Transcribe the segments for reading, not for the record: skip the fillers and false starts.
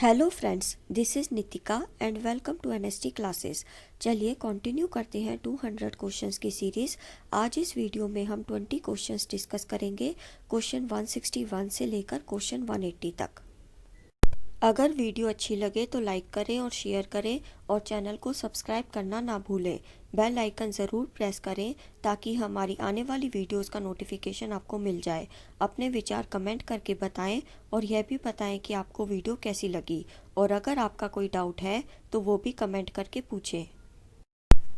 Hello friends, this is Nitika and welcome to NST classes. चलिए continue करते हैं 200 questions की सीरीज़। आज इस वीडियो में हम 20 क्वेश्चंस डिस्कस करेंगे, क्वेश्चन 161 से लेकर क्वेश्चन 180 तक। अगर वीडियो अच्छी लगे तो लाइक करें और शेयर करें और चैनल को सब्सक्राइब करना ना भूलें। बेल आइकन ज़रूर प्रेस करें ताकि हमारी आने वाली वीडियोस का नोटिफिकेशन आपको मिल जाए। अपने विचार कमेंट करके बताएं और यह भी बताएं कि आपको वीडियो कैसी लगी, और अगर आपका कोई डाउट है तो वो भी कमेंट करके पूछें।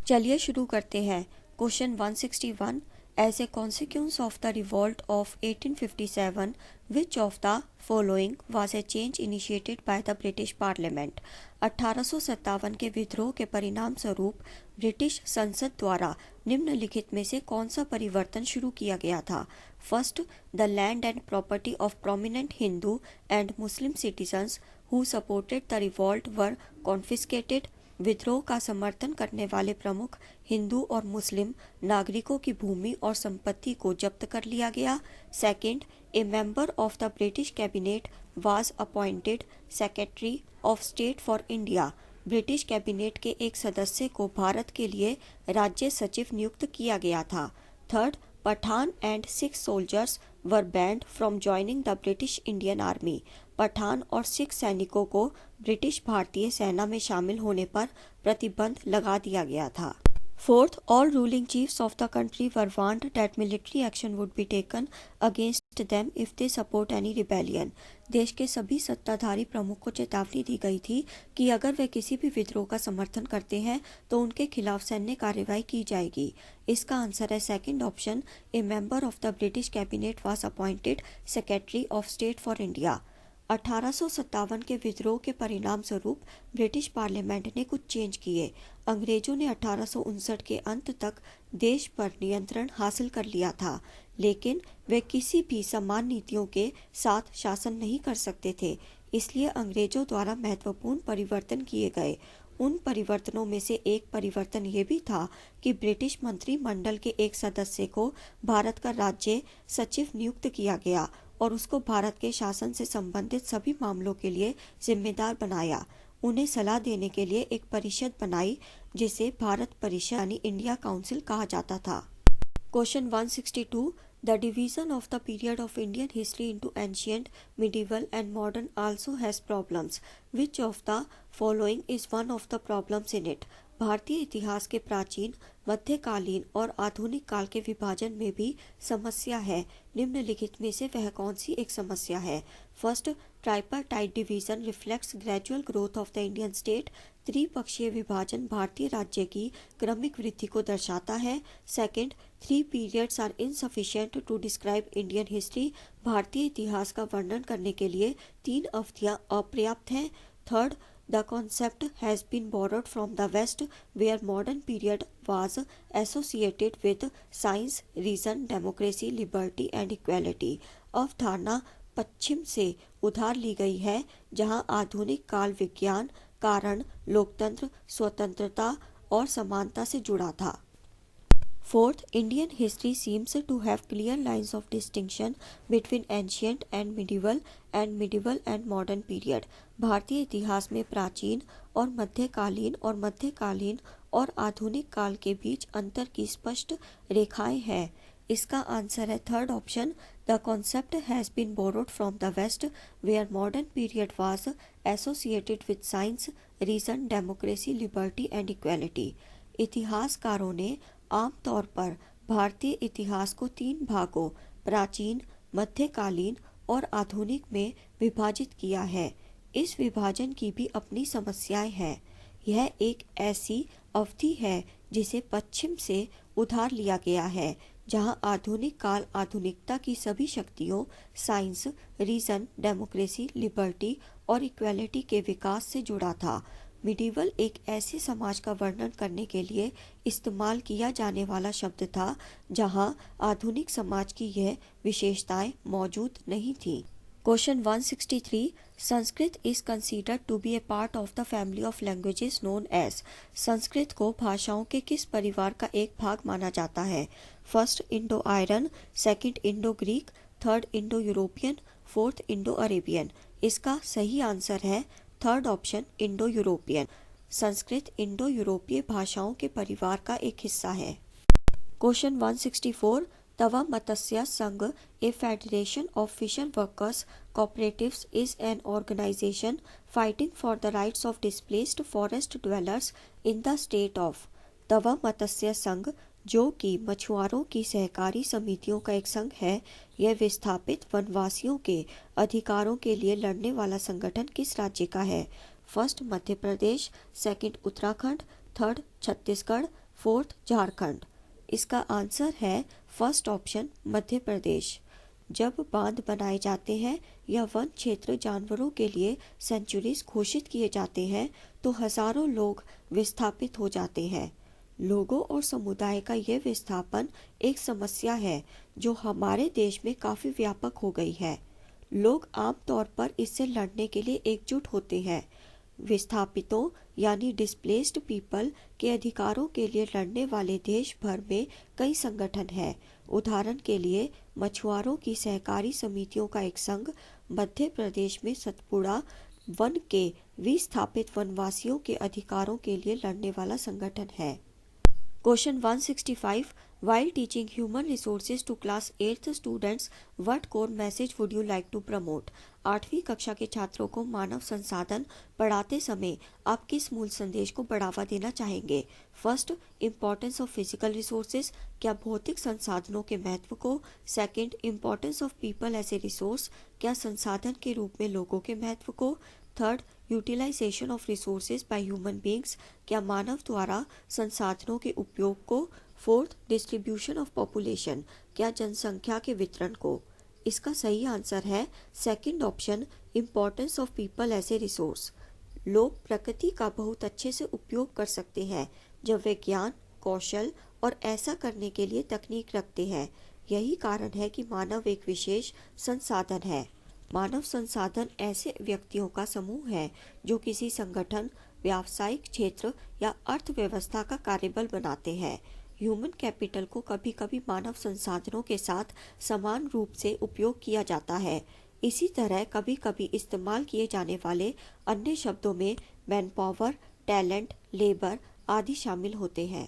चलिए शुरू करते हैं। Question 161, As a consequence of the revolt of 1857, which of the following was a change initiated by the British Parliament? 1857 के विद्रोह के परिणाम स्वरूप ब्रिटिश संसद द्वारा निम्नलिखित में से कौन सा परिवर्तन शुरू किया गया था? First, the land and property of prominent Hindu and Muslim citizens who supported the revolt were confiscated. विद्रोह का समर्थन करने वाले प्रमुख हिंदू और मुस्लिम नागरिकों की भूमि और संपत्ति को जब्त कर लिया गया। Second, A member of the British cabinet was appointed secretary of state for India. British cabinet के एक सदस्य को भारत के लिए राज्य सचिव नियुक्त किया गया था। Third, Pathan and Sikh soldiers were banned from joining the British Indian army. Pathan और सिख सैनिकों को ब्रिटिश भारतीय सेना में शामिल होने पर प्रतिबंध लगा दिया गया था। Fourth, all ruling chiefs of the country were warned that military action would be taken against them if they support any rebellion. देश के सभी सत्ताधारी प्रमुख को चेतावनी दी गई थी कि अगर वे किसी भी विद्रोह का समर्थन करते हैं तो उनके खिलाफ सैन्य कार्रवाई की जाएगी। इसका आंसर है second option, A member of the British cabinet was appointed secretary of state for India. 1857 के विद्रोह के परिणाम स्वरूप ब्रिटिश पार्लियामेंट ने कुछ चेंज किए। अंग्रेजों ने 1859 के अंत तक देश पर नियंत्रण हासिल कर लिया था, लेकिन वे किसी भी समान नीतियों के साथ शासन नहीं कर सकते थे। इसलिए अंग्रेजों द्वारा महत्वपूर्ण परिवर्तन किए गए। उन परिवर्तनों में से एक परिवर्तन ये भी था कि ब्रिटिश मंत्रिमंडल के एक सदस्य को भारत का राज्य सचिव नियुक्त किया गया और उसको भारत के शासन से संबंधित सभी मामलों के लिए जिम्मेदार बनाया। उन्हें सलाह देने के लिए एक परिषद बनाई जिसे भारत परिषद यानी इंडिया काउंसिल कहा जाता था। Question 162, The division of the period of Indian history into ancient, medieval and modern also has problems. Which of the following is one of the problems in it? भारतीय इतिहास के प्राचीन, मध्यकालीन और आधुनिक काल के विभाजन में भी समस्या है। निम्नलिखित में से वह कौन सी एक समस्या है? First, tripartite division reflects gradual growth of the Indian state. त्रिपक्षीय विभाजन भारतीय राज्य की क्रमिक वृद्धि को दर्शाता है। Second, three periods are insufficient to describe Indian history. भारतीय इतिहास का वर्णन करने के लिए 3 अवधियां अपर्याप्त हैं। Third, the concept has been borrowed from the West, where modern period was associated with science, reason, democracy, liberty and equality. अवधारणा पश्चिम से उधार ली गई है, जहां आधुनिक काल विज्ञान, कारण, लोकतंत्र, स्वतंत्रता और समानता से जुड़ा था। Fourth, Indian history seems to have clear lines of distinction between ancient and medieval and modern period. भारतीय इतिहास में प्राचीन और मध्यकालीन और आधुनिक काल के बीच अंतर की स्पष्ट रेखाएं हैं। इसका आंसर है third option, the concept has been borrowed from the west, where modern period was associated with science, reason, democracy, liberty and equality. इतिहासकारों ने आमतौर पर भारतीय इतिहास को 3 भागों प्राचीन, मध्यकालीन और आधुनिक में विभाजित किया है। इस विभाजन की भी अपनी समस्याएं हैं। यह एक ऐसी अवधि है जिसे पश्चिम से उधार लिया गया है, जहां आधुनिक काल आधुनिकता की सभी शक्तियों साइंस, रीजन, डेमोक्रेसी, लिबर्टी और इक्वालिटी के विकास से जुड़ा था। मिडीवल एक ऐसे समाज का वर्णन करने के लिए इस्तेमाल किया जाने वाला शब्द था जहां आधुनिक समाज की यह विशेषताएं मौजूद नहीं थीं। Question 163, Sanskrit is considered to be a part of the family of languages known as. Sanskrit को भाषाओं के किस परिवार का एक भाग माना जाता है? First, Indo iron, second, Indo Greek, third, Indo European, fourth, Indo Arabian. इसका सही आंसर है third option Indo European. Sanskrit Indo यूरोपीय भाषाओं के परिवार का एक हिस्सा है। Question 164, Tawa Matsya Sangh, a federation of fisher workers cooperatives is an organization fighting for the rights of displaced forest dwellers in the state of। तवा मत्स्य संघ, जो कि मछुआरों की सहकारी समितियों का एक संघ है, यह विस्थापित वनवासियों के अधिकारों के लिए लड़ने वाला संगठन किस राज्य का है? First Madhya Pradesh, second Uttarakhand, third Chhattisgarh, fourth Jharkhand. इसका आंसर है फर्स्ट ऑप्शन मध्य प्रदेश। जब बांध बनाए जाते हैं या वन क्षेत्र जानवरों के लिए सेंचुरीज घोषित किए जाते हैं तो हजारों लोग विस्थापित हो जाते हैं। लोगों और समुदाय का यह विस्थापन एक समस्या है जो हमारे देश में काफी व्यापक हो गई है। लोग आमतौर पर इससे लड़ने के लिए एकजुट होते हैं। विस्थापितों यानी डिस्प्लेस्ड पीपल के अधिकारों के लिए लड़ने वाले देश भर में कई संगठन हैं। उदाहरण के लिए मछुआरों की सहकारी समितियों का एक संघ मध्य प्रदेश में सतपुड़ा वन के विस्थापित वनवासियों के अधिकारों के लिए लड़ने वाला संगठन है। Question 165, while teaching human resources to class 8th students, what core message would you like to promote? 8वीं कक्षा के छात्रों को मानव संसाधन पढ़ाते समय आप किस मूल संदेश को बढ़ावा देना चाहेंगे? First, importance of physical resources, क्या भौतिक संसाधनों के महत्व को? Second, importance of people as a resource, क्या संसाधन के रूप में लोगों के महत्व को? Third, utilization of resources by human beings, क्या मानव द्वारा संसाधनों के उपयोग को? फोर्थ, डिस्ट्रीब्यूशन ऑफ पॉपुलेशन, क्या जनसंख्या के वितरण को? इसका सही आंसर है second option, importance of people as a resource. लोग प्रकृति का बहुत अच्छे से उपयोग कर सकते हैं जब वे ज्ञान, कौशल और ऐसा करने के लिए तकनीक रखते हैं। यही कारण है कि मानव एक विशेष संसाधन है। मानव संसाधन ऐसे व्यक्तियों का समूह है जो किसी संगठन, व्यावसायिक क्षेत्र या अर्थव्यवस्था का कार्यबल बनाते हैं। ह्यूमन कैपिटल को कभी कभी मानव संसाधनों के साथ समान रूप से उपयोग किया जाता है। इसी तरह कभी कभी इस्तेमाल किए जाने वाले अन्य शब्दों में मैन पावर, टैलेंट, लेबर आदि शामिल होते हैं।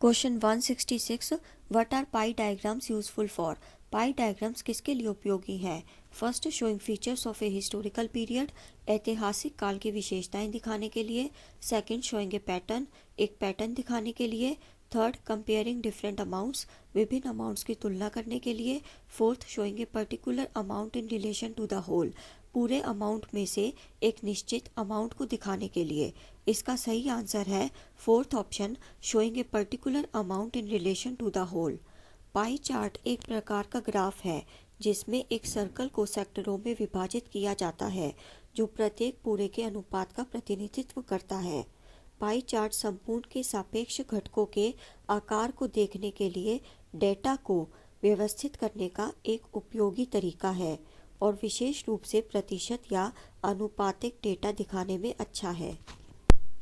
Question 166, what are pie diagrams useful for? Pie diagrams किसके लिए उपयोगी हैं? First, showing features of a historical period, ऐतिहासिक काल की विशेषताएं दिखाने के लिए। सेकंड, शोइंग ए पैटर्न, एक पैटर्न दिखाने के लिए। थर्ड, कंपेयरिंग डिफरेंट अमाउंट्स, विभिन्न अमाउंट्स की तुलना करने के लिए। Fourth, showing a particular amount in relation to the whole, पूरे अमाउंट में से एक निश्चित अमाउंट को दिखाने के लिए। इसका सही आंसर है fourth option, showing a particular amount in relation to the whole. Pie chart एक प्रकार का ग्राफ है जिसमें एक सर्कल को सेक्टरों में विभाजित किया जाता है जो प्रत्येक पूरे के अनुपात का प्रतिनिधित्व करता है। पाई चार्ट संपूर्ण के सापेक्ष घटकों के आकार को देखने के लिए डेटा को व्यवस्थित करने का एक उपयोगी तरीका है और विशेष रूप से प्रतिशत या आनुपातिक डेटा दिखाने में अच्छा है।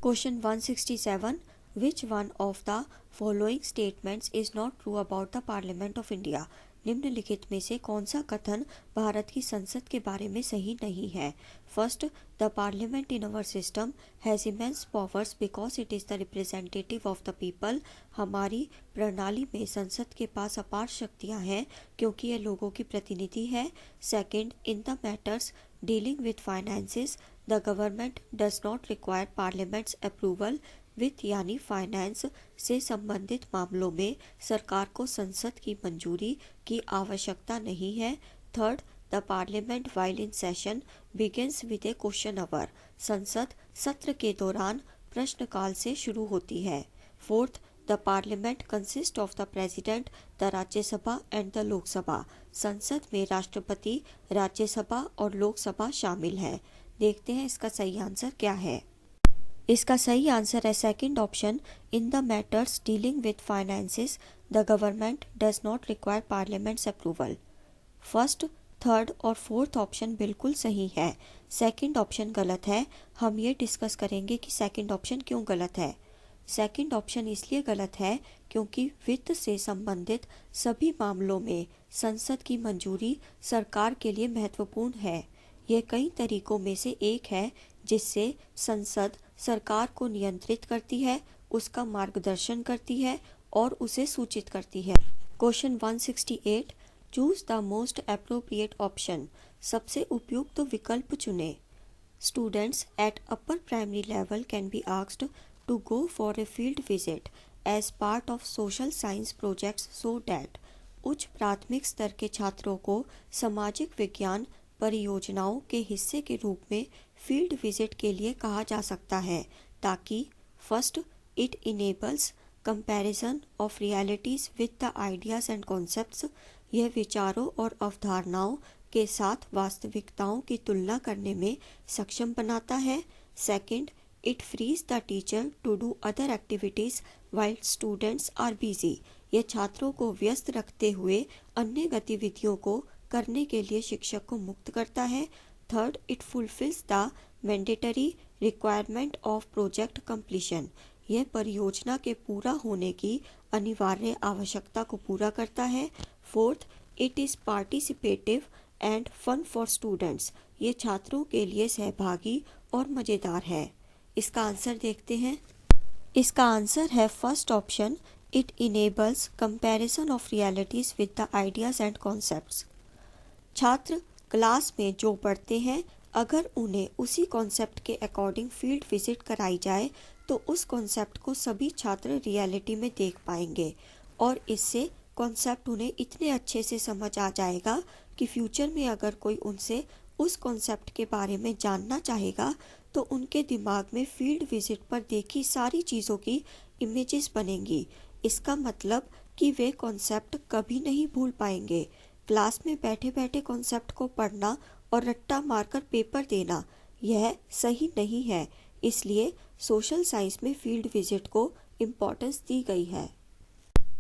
Question 167, Which one of the following statements is not true about the Parliament of India? निम्नलिखित में से कौन सा कथन भारत की संसद के बारे में सही नहीं है? First, the parliament in our system has immense powers because it is the representative of the people. हमारी प्रणाली में संसद के पास अपार शक्तियां हैं क्योंकि यह लोगों की प्रतिनिधि है। Second, in the matters dealing with finances the government does not require parliaments approval. वित्त यानी फाइनेंस से संबंधित मामलों में सरकार को संसद की मंजूरी की आवश्यकता नहीं है। Third, the parliament while in session begins with a question hour. संसद सत्र के दौरान प्रश्नकाल से शुरू होती है। Fourth, the parliament consist of the president, the Rajya Sabha and the Lok Sabha. संसद में राष्ट्रपति, राज्यसभा और लोकसभा शामिल है। देखते हैं इसका सही आंसर क्या है। इसका सही आंसर है second option, in the matters dealing with finances the government does not require parliaments approval. First, third और फोर्थ ऑप्शन बिल्कुल सही है। सेकंड ऑप्शन गलत है। हम ये डिस्कस करेंगे कि सेकंड ऑप्शन क्यों गलत है। सेकंड ऑप्शन इसलिए गलत है क्योंकि वित्त से संबंधित सभी मामलों में संसद की मंजूरी सरकार के लिए महत्वपूर्ण है। यह कई तरीकों में से एक है जिससे संसद सरकार को नियंत्रित करती है, उसका मार्गदर्शन करती है और उसे सूचित करती है। Question 168, choose the most appropriate option. सबसे उपयुक्त विकल्प चुनें। Students at upper primary level can be asked to go for a field visit as part of social science projects so that उच्च प्राथमिक स्तर के छात्रों को सामाजिक विज्ञान परियोजनाओं के हिस्से के रूप में फील्ड विजिट के लिए कहा जा सकता है, ताकि first it enables comparison of realities with the ideas and concepts. यह विचारों और अवधारणाओं के साथ वास्तविकताओं की तुलना करने में सक्षम बनाता है। Second, it frees the teacher to do other activities while students are busy. यह छात्रों को व्यस्त रखते हुए अन्य गतिविधियों को करने के लिए शिक्षक को मुक्त करता है। Third, it fulfils the mandatory requirement of project completion. यह परियोजना के पूरा होने की अनिवार्य आवश्यकता को पूरा करता है। Fourth, it is participative and fun for students. ये छात्रों के लिए सहभागी और मज़ेदार है। इसका आंसर देखते हैं। इसका आंसर है first option, it enables comparison of realities with the ideas and concepts. छात्र क्लास में जो पढ़ते हैं, अगर उन्हें उसी कॉन्सेप्ट के अकॉर्डिंग फील्ड विजिट कराई जाए तो उस कॉन्सेप्ट को सभी छात्र रियलिटी में देख पाएंगे और इससे कॉन्सेप्ट उन्हें इतने अच्छे से समझ आ जाएगा कि फ्यूचर में अगर कोई उनसे उस कॉन्सेप्ट के बारे में जानना चाहेगा तो उनके दिमाग में फील्ड विजिट पर देखी सारी चीज़ों की इमेजेस बनेंगी। इसका मतलब कि वे कॉन्सेप्ट कभी नहीं भूल पाएंगे। क्लास में बैठे बैठे कॉन्सेप्ट को पढ़ना और रट्टा मारकर पेपर देना यह सही नहीं है, इसलिए सोशल साइंस में फील्ड विजिट को इम्पोर्टेंस दी गई है।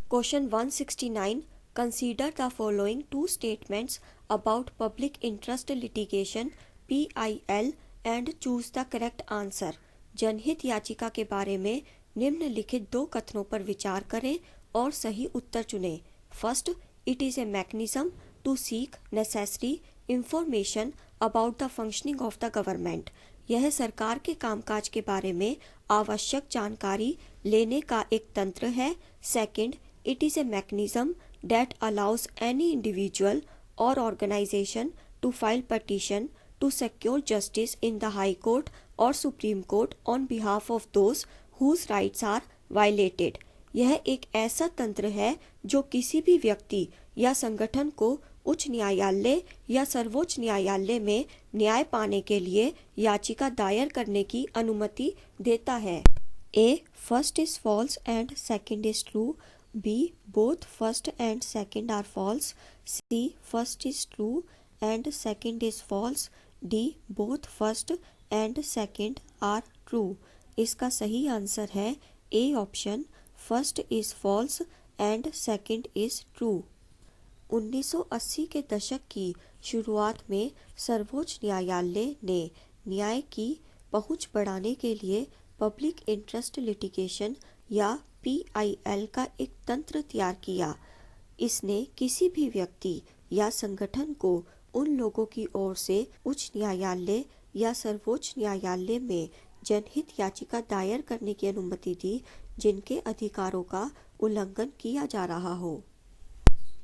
Question 169, consider the following two statements about public interest litigation PIL and choose the correct answer. जनहित याचिका के बारे में निम्नलिखित दो कथनों पर विचार करें और सही उत्तर चुनें। First, it is a mechanism to seek necessary information about the functioning of the government. यह सरकार के कामकाज के बारे में आवश्यक जानकारी लेने का एक तंत्र है। Second, it is a mechanism that allows any individual or organization to file petition to secure justice in the High Court or Supreme Court on behalf of those whose rights are violated। यह एक ऐसा तंत्र है जो किसी भी व्यक्ति या संगठन को उच्च न्यायालय या सर्वोच्च न्यायालय में न्याय पाने के लिए याचिका दायर करने की अनुमति देता है। A, first is false and second is true. B, both first and second are false. C, first is true and second is false. D, both first and second are true. इसका सही आंसर है A option, first is false and second is true. 1980 के दशक की शुरुआत में सर्वोच्च न्यायालय ने न्याय की पहुंच बढ़ाने के लिए पब्लिक इंटरेस्ट लिटिगेशन या PIL का एक तंत्र तैयार किया। इसने किसी भी व्यक्ति या संगठन को उन लोगों की ओर से उच्च न्यायालय या सर्वोच्च न्यायालय में जनहित याचिका दायर करने की अनुमति दी जिनके अधिकारों का उल्लंघन किया जा रहा हो।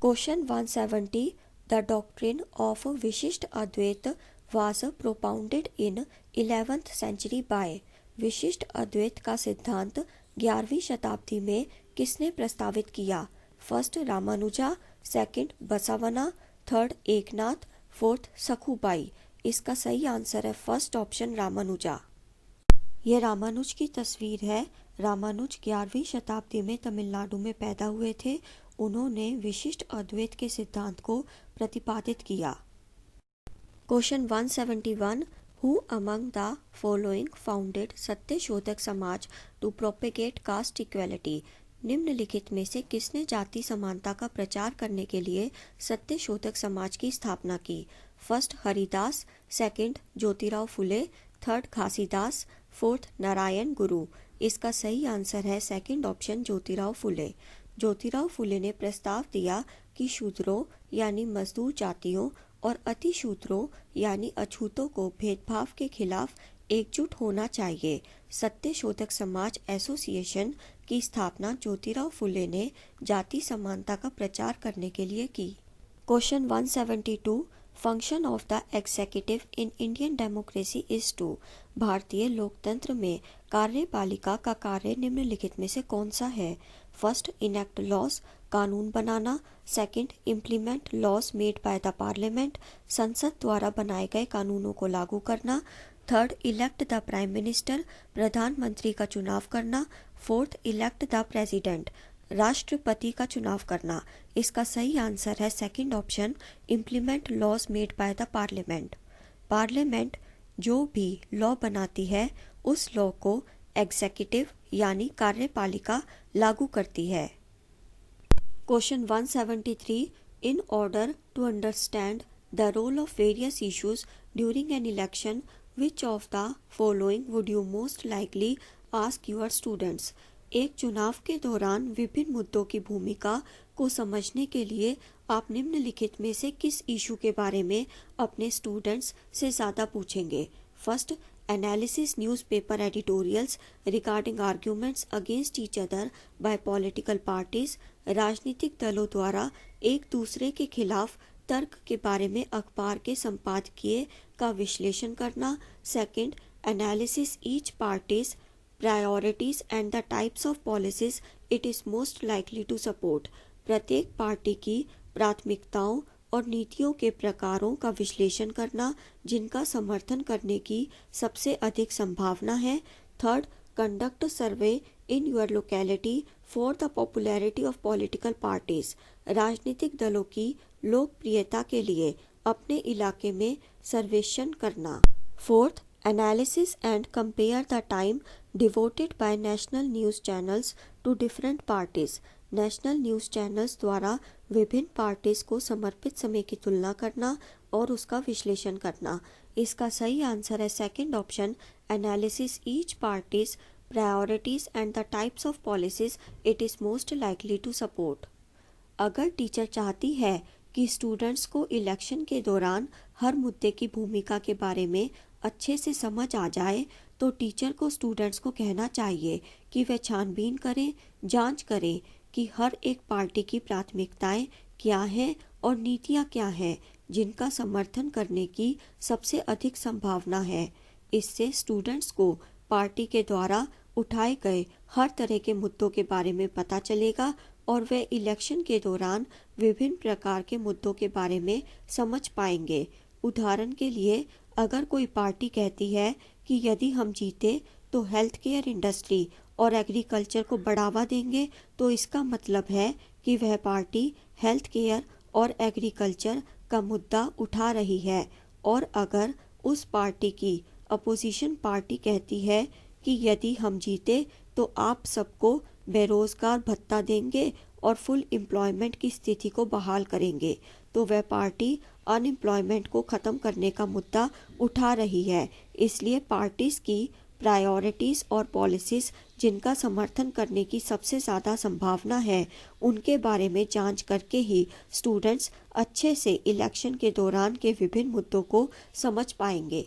Question 170, the doctrine of Vishishta Advaita was propounded in 11th century by. Vishishta Advaita का सिद्धांत 11वीं शताब्दी में किसने प्रस्तावित किया? First Ramanuja, second Basavanna, third Eknath, fourth Sakhubai. इसका सही आंसर है फर्स्ट ऑप्शन रामानुजा। यह रामानुज की तस्वीर है। रामानुज 11वीं शताब्दी में तमिलनाडु में पैदा हुए थे। उन्होंने विशिष्ट अद्वैत के सिद्धांत को प्रतिपादित किया। Question 171, Who among the following founded Satyashodhak Samaj to propagate caste equality? निम्नलिखित में से किसने जाति समानता का प्रचार करने के लिए सत्यशोधक समाज की स्थापना की? First Haridas, second Jyotirao Phule, third Ghasidas, fourth Narayan गुरु। इसका सही आंसर है सेकंड ऑप्शन ज्योतिराव फुले। ज्योतिराव फुले ने प्रस्ताव दिया कि शूद्रों यानी मजदूर जातियों और अतिशूद्रों यानी अछूतों को भेदभाव के खिलाफ एकजुट होना चाहिए। सत्य शोधक समाज एसोसिएशन की स्थापना ज्योतिराव फुले ने जाति समानता का प्रचार करने के लिए की। Question 172 function of the executive in Indian democracy is to. भारतीय लोकतंत्र में कार्यपालिका का कार्य निम्नलिखित में से कौन सा है? फर्स्ट, इनेक्ट लॉज, कानून बनाना। Second, implement laws made by the parliament, संसद द्वारा बनाए गए कानूनों को लागू करना। Third, elect the prime minister, प्रधानमंत्री का चुनाव करना। फोर्थ, इलेक्ट द प्रेसिडेंट, राष्ट्रपति का चुनाव करना। इसका सही आंसर है second option, implement laws made by the parliament. Parliament जो भी लॉ बनाती है उस लॉ को एग्जीक्यूटिव यानी कार्यपालिका लागू करती है। Question 173 in order to understand the role of various issues during an election which of the following would you most likely ask your students. एक चुनाव के दौरान विभिन्न मुद्दों की भूमिका को समझने के लिए आप निम्नलिखित में से किस इशू के बारे में अपने स्टूडेंट्स से ज़्यादा पूछेंगे? First, analysis newspaper editorials regarding arguments against each other by political parties, राजनीतिक दलों द्वारा एक दूसरे के खिलाफ तर्क के बारे में अखबार के संपादकीय का विश्लेषण करना। Second, analysis each parties priorities and the types of policies it is most likely to support. प्रत्येक पार्टी की प्राथमिकताओं और नीतियों के प्रकारों का विश्लेषण करना जिनका समर्थन करने की सबसे अधिक संभावना है। Third, conduct survey in your locality for the popularity of political parties. राजनीतिक दलों की लोकप्रियता के लिए अपने इलाके में सर्वेक्षण करना। Fourth, analysis and compare the time devoted by national news channels to different parties. National news channels द्वारा विभिन्न पार्टीज को समर्पित समय की तुलना करना और उसका विश्लेषण करना। इसका सही आंसर है second option, analysis each parties priorities and the types of policies it is most likely to support. अगर टीचर चाहती है कि स्टूडेंट्स को इलेक्शन के दौरान हर मुद्दे की भूमिका के बारे में अच्छे से समझ आ जाए तो टीचर को स्टूडेंट्स को कहना चाहिए कि वे छानबीन करें, जांच करें कि हर एक पार्टी की प्राथमिकताएं क्या हैं और नीतियां क्या हैं जिनका समर्थन करने की सबसे अधिक संभावना है। इससे स्टूडेंट्स को पार्टी के द्वारा उठाए गए हर तरह के मुद्दों के बारे में पता चलेगा और वे इलेक्शन के दौरान विभिन्न प्रकार के मुद्दों के बारे में समझ पाएंगे। उदाहरण के लिए, अगर कोई पार्टी कहती है कि यदि हम जीते तो हेल्थ केयर इंडस्ट्री और एग्रीकल्चर को बढ़ावा देंगे, तो इसका मतलब है कि वह पार्टी हेल्थ केयर और एग्रीकल्चर का मुद्दा उठा रही है। और अगर उस पार्टी की अपोजिशन पार्टी कहती है कि यदि हम जीते तो आप सबको बेरोजगार भत्ता देंगे और फुल एम्प्लॉयमेंट की स्थिति को बहाल करेंगे, तो वह पार्टी अनएम्प्लॉयमेंट को ख़त्म करने का मुद्दा उठा रही है। इसलिए पार्टीज की प्रायोरिटीज़ और पॉलिसीज़ जिनका समर्थन करने की सबसे ज़्यादा संभावना है उनके बारे में जांच करके ही स्टूडेंट्स अच्छे से इलेक्शन के दौरान के विभिन्न मुद्दों को समझ पाएंगे।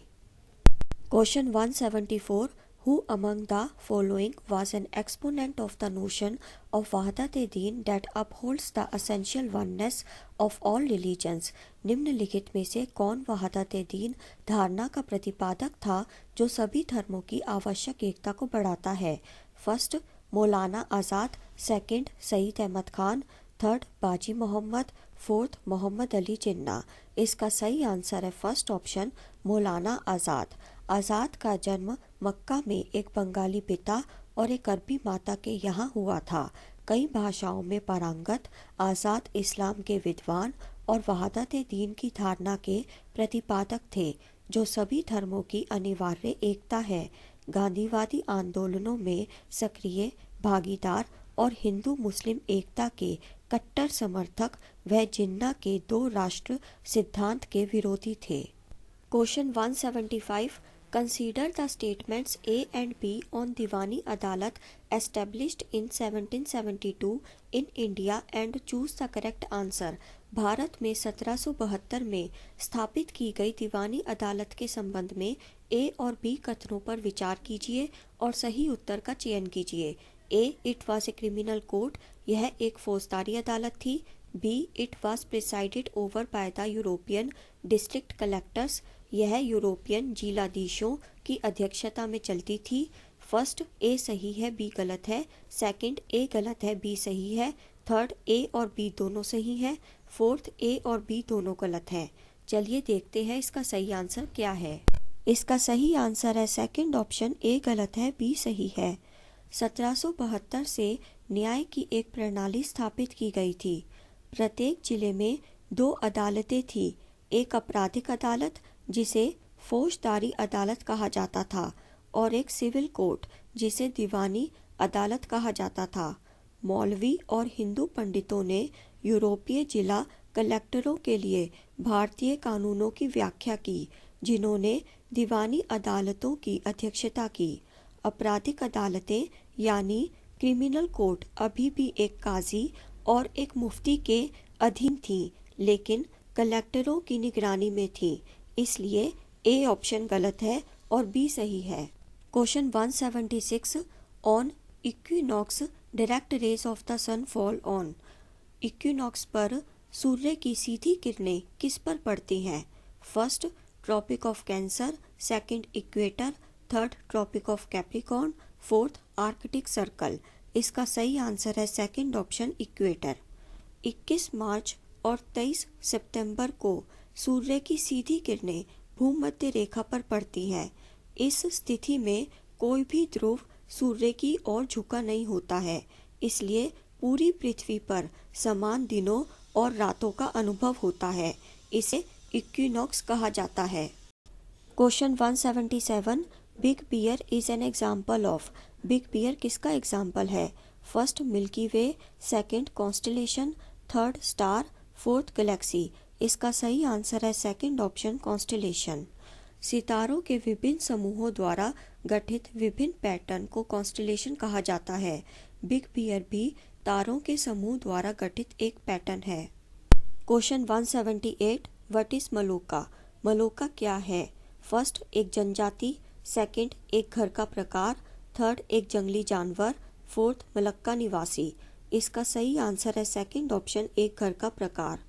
Question 174 Who among the following was an exponent of the notion of वहदत-ए-दीन that upholds the essential oneness of all religions? निम्नलिखित में से कौन वहदत-ए-दीन धारणा का प्रतिपादक था जो सभी धर्मों की आवश्यक एकता को बढ़ाता है? फर्स्ट, मौलाना आज़ाद। सेकंड, सईद अहमद खान। थर्ड, बाजी मोहम्मद। फोर्थ, मोहम्मद अली जिन्ना। इसका सही आंसर है फर्स्ट ऑप्शन, मौलाना आज़ाद। आज़ाद का जन्म मक्का में एक बंगाली पिता और एक अरबी माता के यहाँ हुआ था। कई भाषाओं में पारंगत आज़ाद इस्लाम के विद्वान और वहदत-ए-दीन की धारणा के प्रतिपादक थे जो सभी धर्मों की अनिवार्य एकता है। गांधीवादी आंदोलनों में सक्रिय भागीदार और हिंदू मुस्लिम एकता के कट्टर समर्थक वह जिन्ना के दो राष्ट्र सिद्धांत के विरोधी थे। Question 175 Consider the statements A and B on Diwani Adalat established in 1772 in India and choose the correct answer. Bharat में 1772 में स्थापित की गई दीवानी अदालत के संबंध में ए और बी कथनों पर विचार कीजिए और सही उत्तर का चयन कीजिए। A, it was a criminal court, यह एक फौजदारी अदालत थी। B, it was presided over by the European district collectors, यह यूरोपियन जिलाधीशों की अध्यक्षता में चलती थी। फर्स्ट, ए सही है, बी गलत है। सेकंड, ए गलत है, बी सही है। थर्ड, ए और बी दोनों सही है। फोर्थ, ए और बी दोनों गलत है। चलिए देखते हैं इसका सही आंसर क्या है। इसका सही आंसर है सेकंड ऑप्शन, ए गलत है, बी सही है। 1772 से न्याय की एक प्रणाली स्थापित की गई थी। प्रत्येक जिले में 2 अदालतें थी, एक आपराधिक अदालत जिसे फौजदारी अदालत कहा जाता था और एक सिविल कोर्ट जिसे दीवानी अदालत कहा जाता था। मौलवी और हिंदू पंडितों ने यूरोपीय जिला कलेक्टरों के लिए भारतीय कानूनों की व्याख्या की, जिन्होंने दीवानी अदालतों की अध्यक्षता की। आपराधिक अदालतें यानी क्रिमिनल कोर्ट अभी भी एक काजी और एक मुफ्ती के अधीन थीं, लेकिन कलेक्टरों की निगरानी में थीं। इसलिए ए ऑप्शन गलत है और बी सही है। Question 176 on equinox direct rays of the sun fall on. Equinox पर सूर्य की सीधी किरणें किस पर पड़ती हैं? First, tropic of cancer. Second, equator. Third, tropic of capricorn. Fourth, arctic circle. इसका सही आंसर है सेकंड ऑप्शन, इक्वेटर। 21 मार्च और 23 सितंबर को सूर्य की सीधी किरणें भूमध्य रेखा पर पड़ती हैं। इस स्थिति में कोई भी ध्रुव सूर्य की ओर झुका नहीं होता है, इसलिए पूरी पृथ्वी पर समान दिनों और रातों का अनुभव होता है। इसे इक्विनॉक्स कहा जाता है। Question 177 Big Bear is an example of. Big Bear किसका एग्जाम्पल है? First, Milky Way. Second, constellation. Third, star. Fourth, galaxy. इसका सही आंसर है सेकंड ऑप्शन, कॉन्स्टेलेशन। सितारों के विभिन्न समूहों द्वारा गठित विभिन्न पैटर्न को कॉन्स्टेलेशन कहा जाता है। बिग बियर भी तारों के समूह द्वारा गठित एक पैटर्न है। Question 178 what is Maloka. Maloka क्या है? फर्स्ट, एक जनजाति। सेकंड, एक घर का प्रकार। थर्ड, एक जंगली जानवर। फोर्थ, मलक्का निवासी। इसका सही आंसर है सेकंड ऑप्शन, एक घर का प्रकार।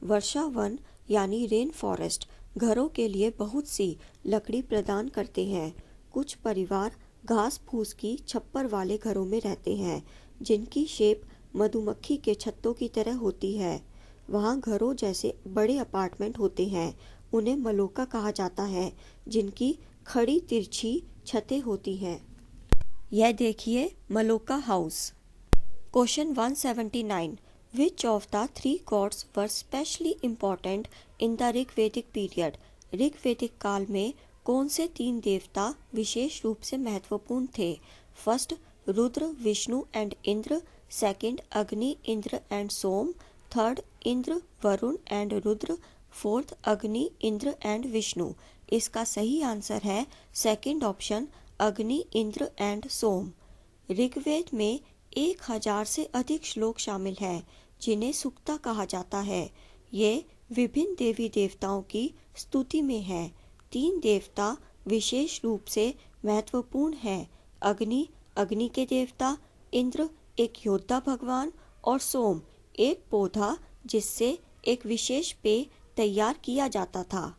वर्षा वन यानी रेन फॉरेस्ट घरों के लिए बहुत सी लकड़ी प्रदान करते हैं। कुछ परिवार घास फूस की छप्पर वाले घरों में रहते हैं, जिनकी शेप मधुमक्खी के छत्तों की तरह होती है। वहाँ घरों जैसे बड़े अपार्टमेंट होते हैं, उन्हें मलोका कहा जाता है, जिनकी खड़ी तिरछी छतें होती हैं। यह देखिए मलोका house. Question 179 Which of the 3 gods were specially important in the Rigvedic period. ऋग्वेदिक काल में कौन से 3 देवता विशेष रूप से महत्वपूर्ण थे? First, Rudra, Vishnu and Indra. Second, Agni, Indra and Soma. Third, Indra, Varuna and Rudra. Fourth, Agni, Indra and Vishnu. इसका सही आंसर है सेकंड ऑप्शन, अग्नि, इंद्र एंड सोम। ऋग्वेद में 1000 से अधिक श्लोक शामिल हैं, जिन्हें सुक्ता कहा जाता है। ये विभिन्न देवी देवताओं की स्तुति में है। 3 देवता विशेष रूप से महत्वपूर्ण हैं। अग्नि, अग्नि के देवता। इंद्र, एक योद्धा भगवान। और सोम, एक पौधा जिससे एक विशेष पेय तैयार किया जाता था।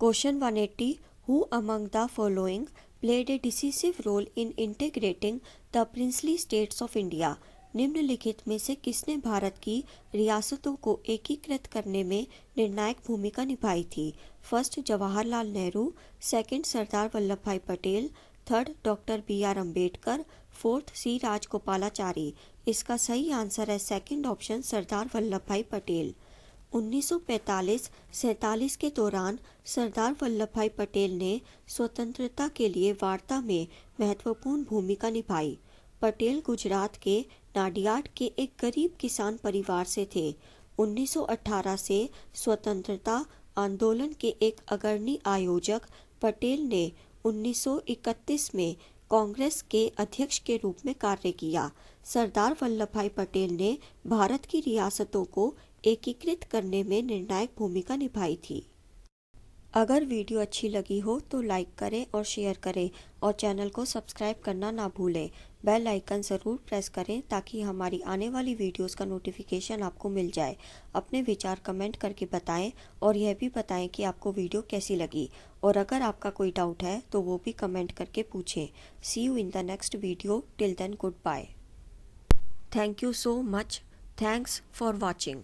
Question 180 who among the following played a decisive role in integrating the princely states of India। निम्नलिखित में से किसने भारत की रियासतों को एकीकृत करने में निर्णायक भूमिका निभाई थी? फर्स्ट, जवाहरलाल नेहरू। सेकंड, सरदार वल्लभ भाई Patel. Third, doctor BR Ambedkar. Fourth, C Rajagopalachari. इसका सही आंसर है सेकंड ऑप्शन, सरदार वल्लभ भाई पटेल। 1945-47 के दौरान सरदार वल्लभ भाई पटेल ने स्वतंत्रता के लिए वार्ता में महत्वपूर्ण भूमिका निभाई। पटेल गुजरात के नाडियाड के एक गरीब किसान परिवार से थे। 1918 से स्वतंत्रता आंदोलन के एक अग्रणी आयोजक पटेल ने 1931 में कांग्रेस के अध्यक्ष के रूप में कार्य किया। सरदार वल्लभ भाई पटेल ने भारत की रियासतों को एकीकृत करने में निर्णायक भूमिका निभाई थी। अगर वीडियो अच्छी लगी हो तो लाइक करें और शेयर करें और चैनल को सब्सक्राइब करना ना भूलें। बेल आइकन ज़रूर प्रेस करें ताकि हमारी आने वाली वीडियोस का नोटिफिकेशन आपको मिल जाए। अपने विचार कमेंट करके बताएं और यह भी बताएं कि आपको वीडियो कैसी लगी, और अगर आपका कोई डाउट है तो वो भी कमेंट करके पूछें। See you in the next video. Till then goodbye. Thank you so much. Thanks for watching.